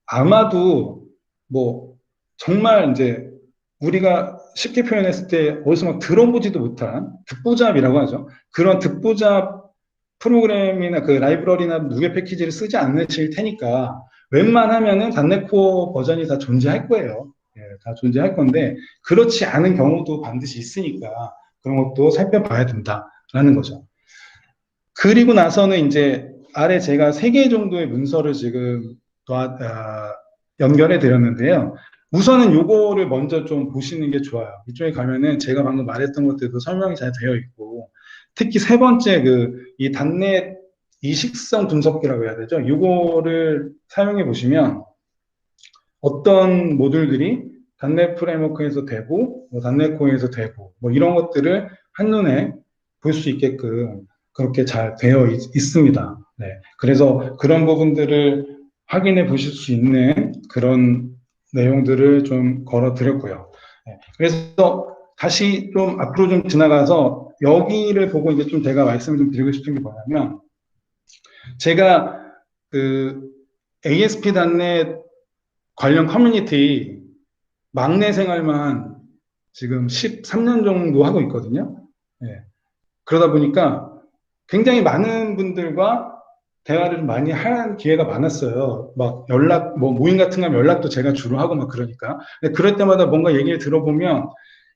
아마도 뭐 정말 이제 우리가 쉽게 표현했을 때 어디서 막 들어보지도 못한 듣보잡이라고 하죠. 그런 듣보잡 프로그램이나 그 라이브러리나 누계 패키지를 쓰지 않으실 테니까 웬만하면은 단넷 코어 버전이 다 존재할 거예요. 예, 다 존재할 건데 그렇지 않은 경우도 반드시 있으니까 그런 것도 살펴봐야 된다라는 거죠. 그리고 나서는 이제 아래 제가 3개 정도의 문서를 지금 연결해 드렸는데요. 우선은 요거를 먼저 좀 보시는 게 좋아요. 이쪽에 가면은 제가 방금 말했던 것들도 설명이 잘 되어 있고, 특히 세 번째 이 단넷 이식성 분석기라고 해야 되죠. 이거를 사용해 보시면 어떤 모듈들이 단넷 프레임워크에서 되고, 뭐 단넷 코어에서 되고, 뭐 이런 것들을 한눈에 볼 수 있게끔 그렇게 잘 되어 있습니다. 네. 그래서 그런 부분들을 확인해 보실 수 있는 그런 내용들을 좀 걸어 드렸고요. 네. 그래서 다시 좀 앞으로 좀 지나가서 여기를 보고 이제 좀 제가 말씀을 좀 드리고 싶은 게 뭐냐면, 제가 그 ASP.NET 관련 커뮤니티 막내 생활만 지금 13년 정도 하고 있거든요. 예. 그러다 보니까 굉장히 많은 분들과 대화를 많이 할 기회가 많았어요. 막 뭐 모임 같은 거 하면 연락도 제가 주로 하고 막 그러니까. 근데 그럴 때마다 뭔가 얘기를 들어보면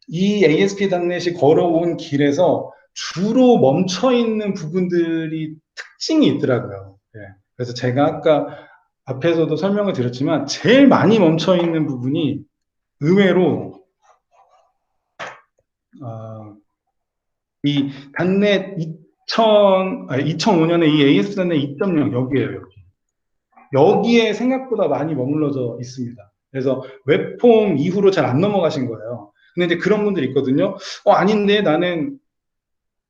이 ASP.NET이 걸어온 길에서 주로 멈춰 있는 부분들이 특징이 있더라고요. 예. 그래서 제가 아까 앞에서도 설명을 드렸지만 제일 많이 멈춰 있는 부분이 의외로 이 단넷 2005년에 이 AS 단넷 2.0 여기에요. 여기에 생각보다 많이 머물러져 있습니다. 그래서 웹폼 이후로 잘 안 넘어가신 거예요. 근데 이제 그런 분들이 있거든요. 아닌데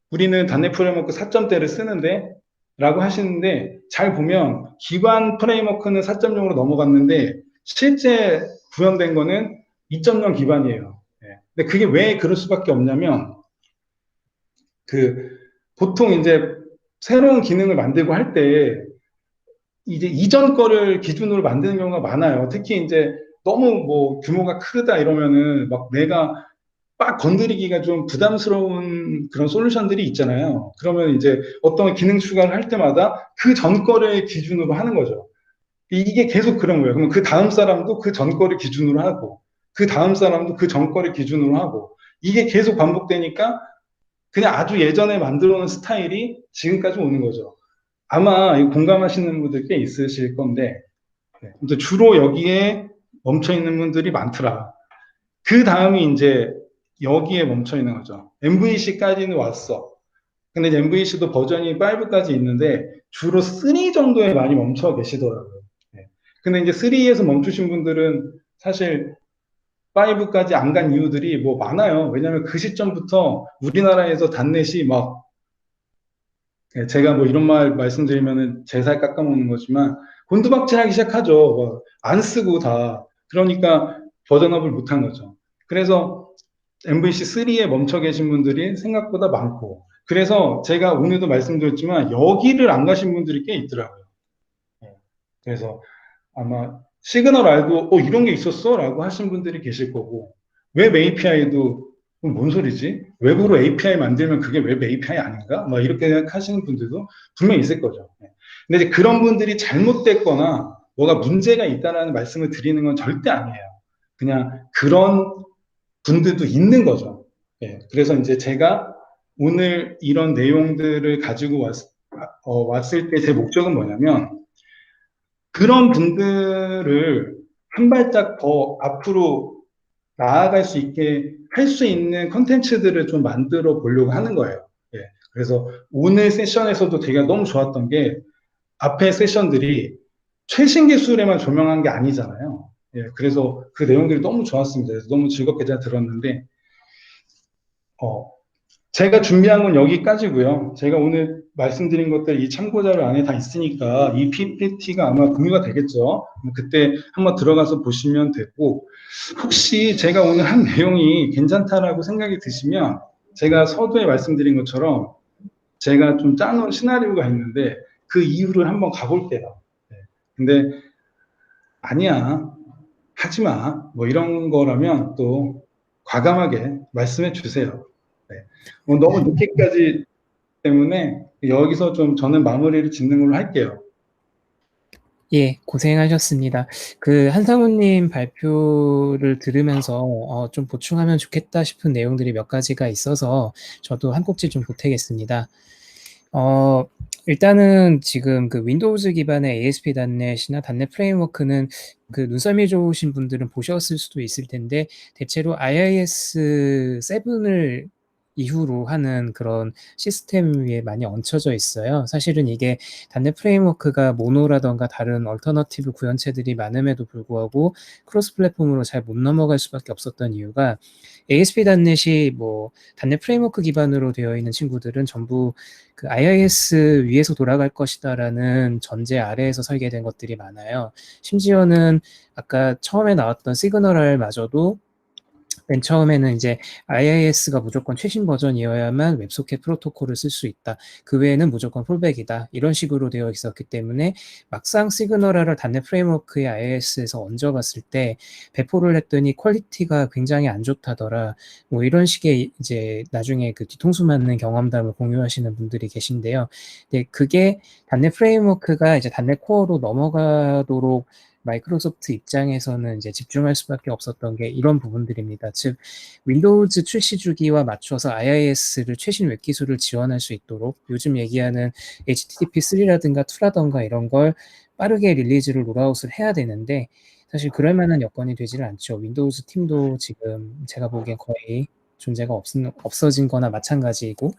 우리는 단넷 프레임워크 4점대를 쓰는데 라고 하시는데 잘 보면 기반 프레임워크는 4.0으로 넘어갔는데 실제 구현된 거는 2.0 기반이에요. 근데 그게 왜 그럴 수밖에 없냐면 보통 이제 새로운 기능을 만들고 할 때 이제 이전 거를 기준으로 만드는 경우가 많아요. 특히 이제 너무 뭐 규모가 크다 이러면은 막 내가 빡 건드리기가 좀 부담스러운 그런 솔루션들이 있잖아요. 그러면 이제 어떤 기능 추가를 할 때마다 그 전 거를 기준으로 하는 거죠. 이게 계속 그런 거예요. 그러면 그 다음 사람도 그 전 거를 기준으로 하고, 그 다음 사람도 그 전 거를 기준으로 하고, 이게 계속 반복되니까 그냥 아주 예전에 만들어 놓은 스타일이 지금까지 오는 거죠. 아마 공감하시는 분들 꽤 있으실 건데, 주로 여기에 멈춰 있는 분들이 많더라. 그 다음이 이제 여기에 멈춰 있는 거죠. MVC까지는 왔어. 근데 이제 MVC도 버전이 5까지 있는데 주로 3 정도에 많이 멈춰 계시더라고요. 네. 근데 이제 3에서 멈추신 분들은 사실 5까지 안 간 이유들이 뭐 많아요. 왜냐하면 그 시점부터 우리나라에서 단넷이 막 제가 뭐 이런 말 말씀드리면은 제 살 깎아먹는 거지만 곤두박질하기 시작하죠. 안 쓰고 다. 그러니까 버전업을 못한 거죠. 그래서 MVC 3에 멈춰 계신 분들이 생각보다 많고 그래서 제가 오늘도 말씀드렸지만 여기를 안 가신 분들이 꽤 있더라고요. 그래서 아마 시그널 알고 이런 게 있었어? 라고 하신 분들이 계실 거고 웹 API도 뭔 소리지? 웹으로 API 만들면 그게 웹 API 아닌가? 막 이렇게 생각하시는 분들도 분명히 있을 거죠. 근데 이제 그런 분들이 잘못됐거나 뭐가 문제가 있다라는 말씀을 드리는 건 절대 아니에요. 그냥 그런 분들도 있는 거죠. 그래서 이제 제가 오늘 이런 내용들을 가지고 왔을 때 제 목적은 뭐냐면 그런 분들을 한 발짝 더 앞으로 나아갈 수 있게 할 수 있는 컨텐츠들을 좀 만들어 보려고 하는 거예요. 그래서 오늘 세션에서도 제가 너무 좋았던 게 앞에 세션들이 최신 기술에만 조명한 게 아니잖아요. 그래서 그 내용들이 너무 좋았습니다. 그래서 너무 즐겁게 잘 들었는데, 제가 준비한 건 여기까지고요. 제가 오늘 말씀드린 것들 이 참고자료 안에 다 있으니까 이 PPT가 아마 공유가 되겠죠. 그때 한번 들어가서 보시면 되고 혹시 제가 오늘 한 내용이 괜찮다라고 생각이 드시면 제가 서두에 말씀드린 것처럼 제가 좀 짜놓은 시나리오가 있는데 그 이유를 한번 가볼게요. 근데 아니야 하지 마. 뭐 이런 거라면 또 과감하게 말씀해 주세요. 너무 늦게까지 때문에 여기서 좀 저는 마무리를 짓는 걸로 할게요. 예, 고생하셨습니다. 한상우님 발표를 들으면서 좀 보충하면 좋겠다 싶은 내용들이 몇 가지가 있어서 저도 한 꼭지 좀 보태겠습니다. 일단은 지금 윈도우즈 기반의 ASP.NET이나 .NET 프레임워크는 눈썰미 좋으신 분들은 보셨을 수도 있을 텐데 대체로 IIS 7을 이후로 하는 그런 시스템 위에 많이 얹혀져 있어요. 사실은 이게 .NET 프레임워크가 모노라던가 다른 얼터너티브 구현체들이 많음에도 불구하고 크로스 플랫폼으로 잘 못 넘어갈 수밖에 없었던 이유가 ASP.NET이 뭐 .NET 프레임워크 기반으로 되어 있는 친구들은 전부 그 IIS 위에서 돌아갈 것이다라는 전제 아래에서 설계된 것들이 많아요. 심지어는 아까 처음에 나왔던 시그널R마저도 맨 처음에는 이제 IIS가 무조건 최신 버전이어야만 웹소켓 프로토콜을 쓸 수 있다. 그 외에는 무조건 폴백이다. 이런 식으로 되어 있었기 때문에 막상 시그널을 .NET 프레임워크의 IIS에서 얹어봤을 때 배포를 했더니 퀄리티가 굉장히 안 좋다더라. 뭐 이런 식의 이제 나중에 그 뒤통수 맞는 경험담을 공유하시는 분들이 계신데요. 근데 그게 .NET 프레임워크가 이제 .NET 코어로 넘어가도록 마이크로소프트 입장에서는 이제 집중할 수밖에 없었던 게 이런 부분들입니다. 즉, 윈도우즈 출시 주기와 맞춰서 IIS를 최신 웹 기술을 지원할 수 있도록 요즘 얘기하는 HTTP3라든가 2라든가 이런 걸 빠르게 릴리즈를 롤아웃을 해야 되는데 사실 그럴 만한 여건이 되지는 않죠. 윈도우즈 팀도 지금 제가 보기엔 거의 존재가 없어진 거나 마찬가지이고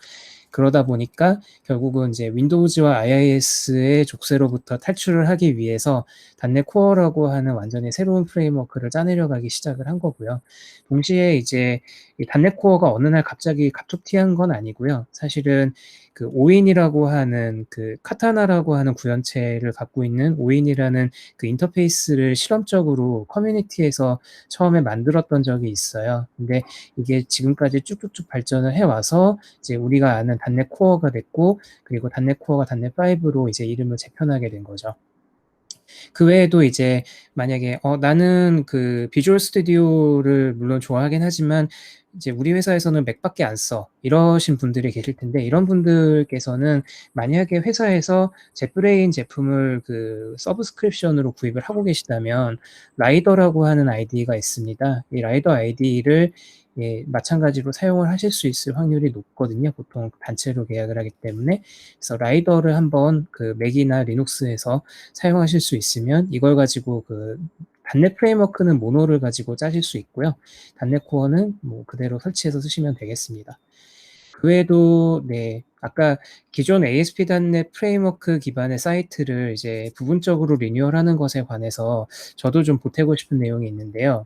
그러다 보니까 결국은 이제 윈도우즈와 IIS의 족쇄로부터 탈출을 하기 위해서 .NET 코어라고 하는 완전히 새로운 프레임워크를 짜내려 가기 시작을 한 거고요. 동시에 이제 이 .NET 코어가 어느 날 갑자기 갑툭튀한 건 아니고요. 사실은 그 오인이라고 하는 그 카타나라고 하는 구현체를 갖고 있는 오인이라는 그 인터페이스를 실험적으로 커뮤니티에서 처음에 만들었던 적이 있어요. 근데 이게 지금까지 쭉쭉쭉 발전을 해와서 이제 우리가 아는 .NET 코어가 됐고 그리고 .NET 코어가 .NET 5로 이제 이름을 재편하게 된 거죠. 그 외에도 이제 만약에 나는 그 비주얼 스튜디오를 물론 좋아하긴 하지만 이제 우리 회사에서는 맥밖에 안 써. 이러신 분들이 계실 텐데 이런 분들께서는 만약에 회사에서 젯브레인 제품을 그 서브스크립션으로 구입을 하고 계시다면 라이더라고 하는 아이디가 있습니다. 이 라이더 아이디를 예, 마찬가지로 사용을 하실 수 있을 확률이 높거든요. 보통 단체로 계약을 하기 때문에. 그래서 라이더를 한번 그 맥이나 리눅스에서 사용하실 수 있으면 이걸 가지고 그 .NET 프레임워크는 모노를 가지고 짜실 수 있고요. .NET 코어는 뭐 그대로 설치해서 쓰시면 되겠습니다. 그 외에도 네, 아까 기존 ASP.NET 프레임워크 기반의 사이트를 이제 부분적으로 리뉴얼하는 것에 관해서 저도 좀 보태고 싶은 내용이 있는데요.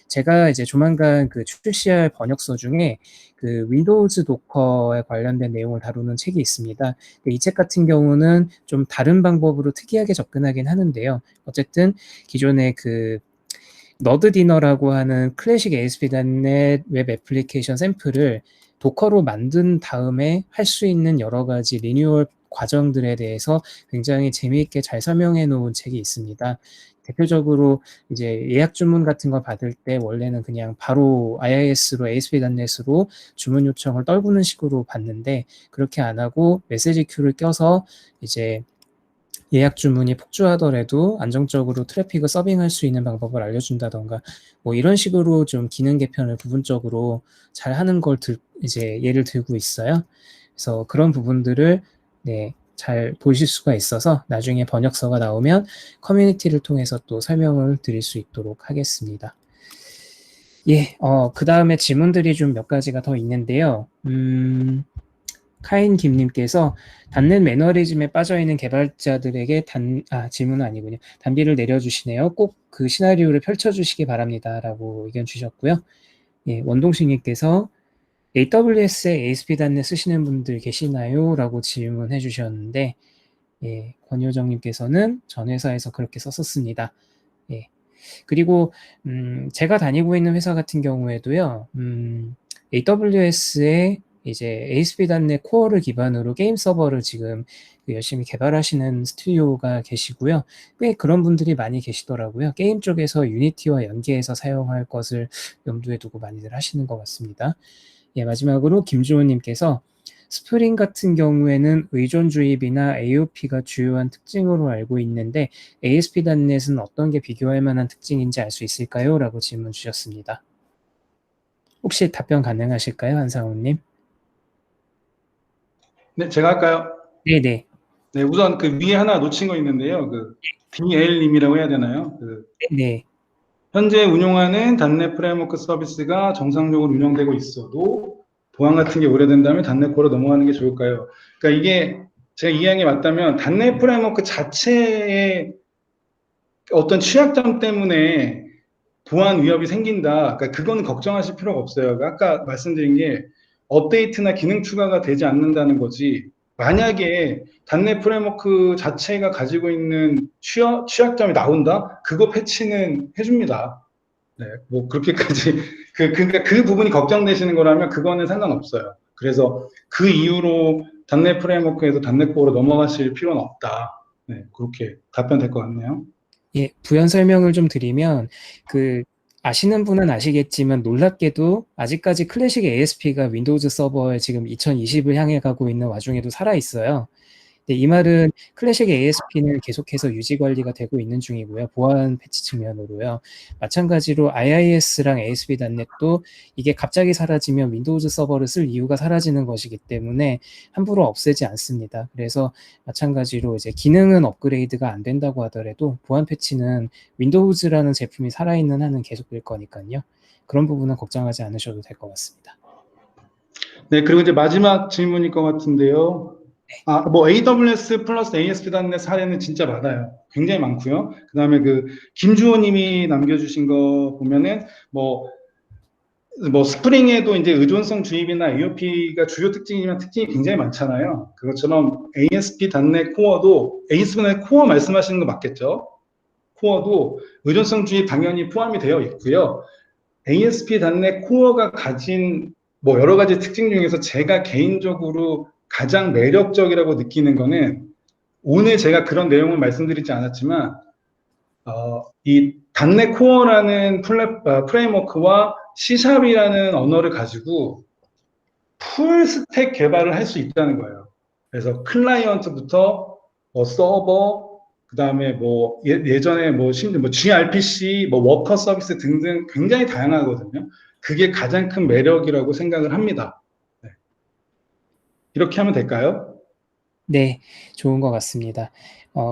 제가 이제 조만간 그 출시할 번역서 중에 그 윈도우즈 도커에 관련된 내용을 다루는 책이 있습니다. 이 책 같은 경우는 좀 다른 방법으로 특이하게 접근하긴 하는데요. 어쨌든 기존의 그 너드 디너라고 하는 클래식 ASP.NET 웹 애플리케이션 샘플을 도커로 만든 다음에 할 수 있는 여러 가지 리뉴얼 과정들에 대해서 굉장히 재미있게 잘 설명해 놓은 책이 있습니다. 대표적으로 이제 예약 주문 같은 거 받을 때 원래는 그냥 바로 IIS로 ASP.NET으로 주문 요청을 떨구는 식으로 받는데 그렇게 안 하고 메시지 큐를 껴서 이제 예약 주문이 폭주하더라도 안정적으로 트래픽을 서빙할 수 있는 방법을 알려준다던가 뭐 이런 식으로 좀 기능 개편을 부분적으로 잘 하는 걸 이제 예를 들고 있어요. 그래서 그런 부분들을 네, 잘 보실 수가 있어서 나중에 번역서가 나오면 커뮤니티를 통해서 또 설명을 드릴 수 있도록 하겠습니다. 예, 그 다음에 질문들이 좀 몇 가지가 더 있는데요. 카인 김님께서 .NET 매너리즘에 빠져있는 개발자들에게 질문은 아니군요. 단비를 내려주시네요. 꼭 그 시나리오를 펼쳐주시기 바랍니다. 라고 의견 주셨고요. 예, 원동식님께서 AWS에 ASP.NET 쓰시는 분들 계시나요? 라고 질문해 주셨는데 예, 권효정님께서는 전 회사에서 그렇게 썼었습니다. 예. 그리고 제가 다니고 있는 회사 같은 경우에도요. AWS에 이제 ASP.NET 코어를 기반으로 게임 서버를 지금 열심히 개발하시는 스튜디오가 계시고요. 꽤 그런 분들이 많이 계시더라고요. 게임 쪽에서 유니티와 연계해서 사용할 것을 염두에 두고 많이들 하시는 것 같습니다. 예, 마지막으로 김주호님께서 스프링 같은 경우에는 의존 주입이나 AOP가 주요한 특징으로 알고 있는데 ASP.NET은 어떤 게 비교할 만한 특징인지 알 수 있을까요? 라고 질문 주셨습니다. 혹시 답변 가능하실까요, 한상우님? 네, 제가 할까요? 네네. 네, 우선 그 위에 하나 놓친 거 있는데요. 그 DL님이라고 해야 되나요? 그 네. 현재 운용하는 .NET 프레임워크 서비스가 정상적으로 운영되고 있어도 보안 같은 게 오래된다면 단넷 코어로 넘어가는 게 좋을까요? 그러니까 이게 제가 이해한 게 맞다면 단넷 프레임워크 자체의 어떤 취약점 때문에 보안 위협이 생긴다. 그러니까 그거는 걱정하실 필요가 없어요. 그러니까 아까 말씀드린 게 업데이트나 기능 추가가 되지 않는다는 거지. 만약에 단넷 프레임워크 자체가 가지고 있는 취약점이 나온다? 그거 패치는 해줍니다. 네, 뭐 그렇게까지 그러니까 그 부분이 걱정되시는 거라면 그거는 상관없어요. 그래서 그 이후로 단넷 프레임워크에서 단넷 코어로 넘어가실 필요는 없다. 네, 그렇게 답변될 것 같네요. 예, 부연 설명을 좀 드리면 그 아시는 분은 아시겠지만 놀랍게도 아직까지 클래식 ASP가 윈도우즈 서버에 지금 2020을 향해 가고 있는 와중에도 살아 있어요. 네, 이 말은 클래식 ASP는 계속해서 유지 관리가 되고 있는 중이고요. 보안 패치 측면으로요. 마찬가지로 IIS랑 ASP.NET도 이게 갑자기 사라지면 윈도우즈 서버를 쓸 이유가 사라지는 것이기 때문에 함부로 없애지 않습니다. 그래서 마찬가지로 이제 기능은 업그레이드가 안 된다고 하더라도 보안 패치는 윈도우즈라는 제품이 살아있는 한은 계속될 거니까요. 그런 부분은 걱정하지 않으셔도 될 것 같습니다. 네, 그리고 이제 마지막 질문일 것 같은데요. 뭐 AWS 플러스 ASP.NET 사례는 진짜 많아요. 굉장히 많고요. 그다음에 그 김주호님이 남겨주신 거 보면은 뭐 스프링에도 이제 의존성 주입이나 AOP가 주요 특징이면 특징이 굉장히 많잖아요. 그것처럼 ASP.NET 코어도 ASP.NET 코어 말씀하시는 거 맞겠죠? 코어도 의존성 주입 당연히 포함이 되어 있고요. ASP.NET 코어가 가진 뭐 여러 가지 특징 중에서 제가 개인적으로 가장 매력적이라고 느끼는 거는 오늘 제가 그런 내용을 말씀드리지 않았지만 이 단넷 코어라는 프레임워크와 C샵이라는 언어를 가지고 풀 스택 개발을 할 수 있다는 거예요. 그래서 클라이언트부터 서버, 그 다음에 뭐 예전에 뭐 심지어 뭐 gRPC, 뭐 워커 서비스 등등 굉장히 다양하거든요. 그게 가장 큰 매력이라고 생각을 합니다. 네. 이렇게 하면 될까요? 네, 좋은 것 같습니다.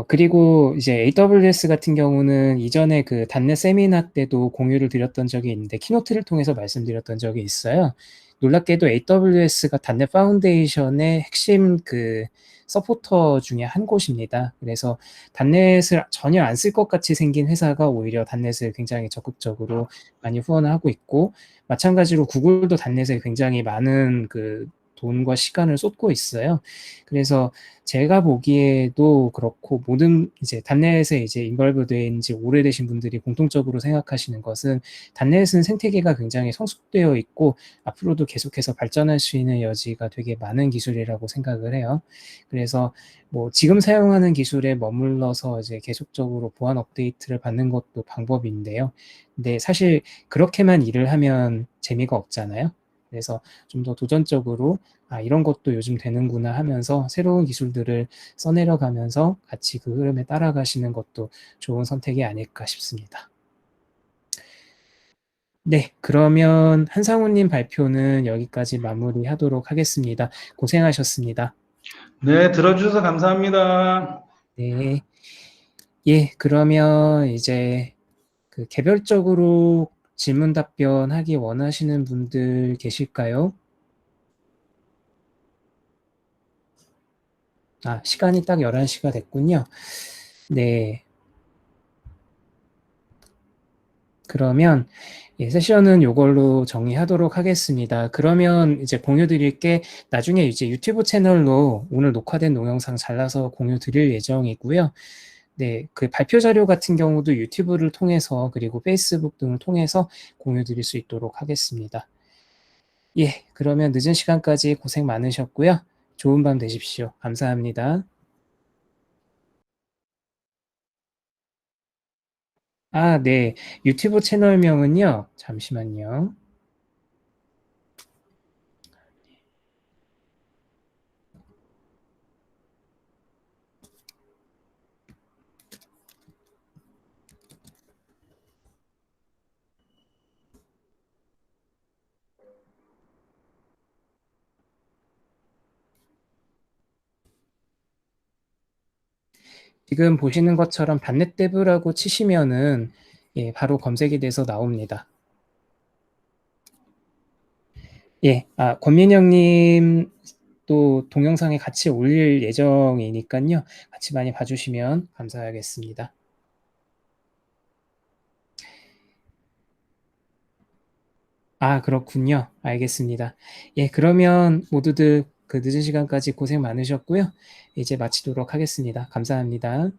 그리고 이제 AWS 같은 경우는 이전에 그 단넷 세미나 때도 공유를 드렸던 적이 있는데 키노트를 통해서 말씀드렸던 적이 있어요. 놀랍게도 AWS가 단넷 파운데이션의 핵심 그 서포터 중에 한 곳입니다. 그래서 단넷을 전혀 안 쓸 것 같이 생긴 회사가 오히려 단넷을 굉장히 적극적으로 많이 후원을 하고 있고, 마찬가지로 구글도 단넷에 굉장히 많은 그 돈과 시간을 쏟고 있어요. 그래서 제가 보기에도 그렇고 모든 이제 단넷에 이제 인벌브된 지 오래되신 분들이 공통적으로 생각하시는 것은 단넷은 생태계가 굉장히 성숙되어 있고 앞으로도 계속해서 발전할 수 있는 여지가 되게 많은 기술이라고 생각을 해요. 그래서 뭐 지금 사용하는 기술에 머물러서 이제 계속적으로 보안 업데이트를 받는 것도 방법인데요. 근데 사실 그렇게만 일을 하면 재미가 없잖아요. 그래서 좀 더 도전적으로 이런 것도 요즘 되는구나 하면서 새로운 기술들을 써내려 가면서 같이 그 흐름에 따라가시는 것도 좋은 선택이 아닐까 싶습니다. 네, 그러면 한상우님 발표는 여기까지 마무리하도록 하겠습니다. 고생하셨습니다. 네, 들어주셔서 감사합니다. 네. 예, 그러면 이제 그 개별적으로 질문 답변하기 원하시는 분들 계실까요? 시간이 딱 11시가 됐군요. 네. 그러면 세션은 요걸로 정리하도록 하겠습니다. 그러면 이제 공유 드릴 게 나중에 이제 유튜브 채널로 오늘 녹화된 동영상 잘라서 공유 드릴 예정이고요. 네, 그 발표 자료 같은 경우도 유튜브를 통해서 그리고 페이스북 등을 통해서 공유 드릴 수 있도록 하겠습니다. 예, 그러면 늦은 시간까지 고생 많으셨고요. 좋은 밤 되십시오. 감사합니다. 네. 유튜브 채널명은요. 잠시만요. 지금 보시는 것처럼 단넷데브라고 치시면은 바로 검색이 돼서 나옵니다. 예. 권민영 님 또 동영상에 같이 올릴 예정이니깐요. 같이 많이 봐 주시면 감사하겠습니다. 그렇군요. 알겠습니다. 예, 그러면 모두들 그 늦은 시간까지 고생 많으셨고요. 이제 마치도록 하겠습니다. 감사합니다.